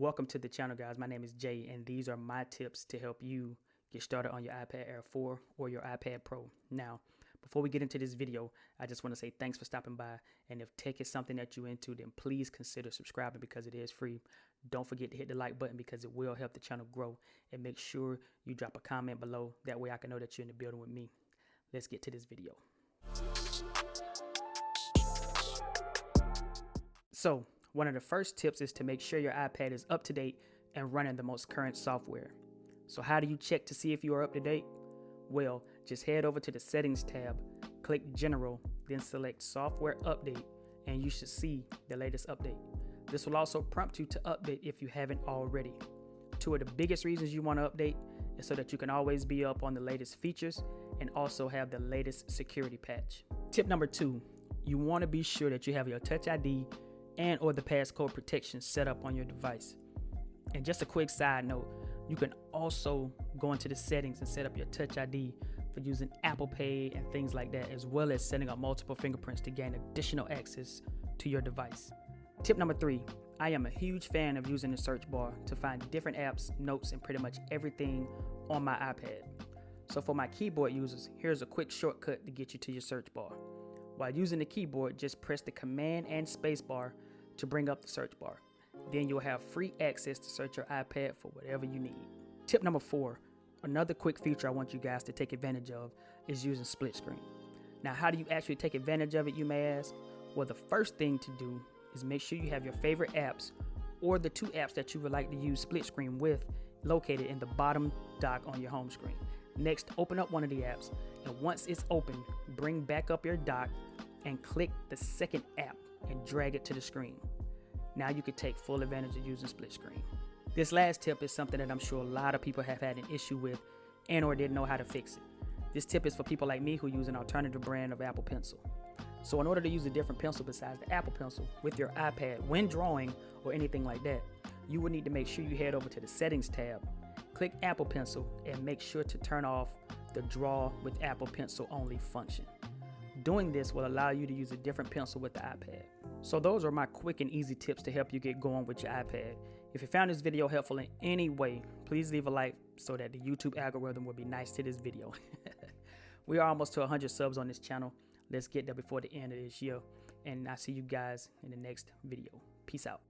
Welcome to the channel, guys. My name is Jay, and these are my tips to help you get started on your iPad Air 4 or your iPad Pro. Now, before we get into this video, I just want to say thanks for stopping by, and if tech is something that you're into, then please consider subscribing because it is free. Don't forget to hit the like button because it will help the channel grow, and make sure you drop a comment below. That way I can know that you're in the building with me. Let's get to this video. So, one of the first tips is to make sure your iPad is up to date and running the most current software. So how do you check to see if you are up to date? Well, just head over to the Settings tab, click General, then select Software Update, and you should see the latest update. This will also prompt you to update if you haven't already. Two of the biggest reasons you want to update is so that you can always be up on the latest features and also have the latest security patch. Tip number 2, you want to be sure that you have your Touch ID and or the passcode protection set up on your device. And just a quick side note, you can also go into the settings and set up your Touch ID for using Apple Pay and things like that, as well as setting up multiple fingerprints to gain additional access to your device. Tip number 3, I am a huge fan of using the search bar to find different apps, notes, and pretty much everything on my iPad. So for my keyboard users, here's a quick shortcut to get you to your search bar. While using the keyboard, just press the Command and Space bar to bring up the search bar. Then you'll have free access to search your iPad for whatever you need. Tip number 4, another quick feature I want you guys to take advantage of is using split screen. Now, how do you actually take advantage of it, you may ask? Well, the first thing to do is make sure you have your favorite apps or the 2 apps that you would like to use split screen with located in the bottom dock on your home screen. Next, open up one of the apps, and once it's open, bring back up your dock and click the second app and drag it to the screen. Now you can take full advantage of using split screen. This last tip is something that I'm sure a lot of people have had an issue with and or didn't know how to fix it. This tip is for people like me who use an alternative brand of Apple Pencil. So in order to use a different pencil besides the Apple Pencil with your iPad when drawing or anything like that, you would need to make sure you head over to the Settings tab, click Apple Pencil, and make sure to turn off the Draw with Apple Pencil only function. Doing this will allow you to use a different pencil with the iPad. So those are my quick and easy tips to help you get going with your iPad. If you found this video helpful in any way, please leave a like so that the YouTube algorithm will be nice to this video. We are almost to 100 subs on this channel. Let's get there before the end of this year. And I'll see you guys in the next video. Peace out.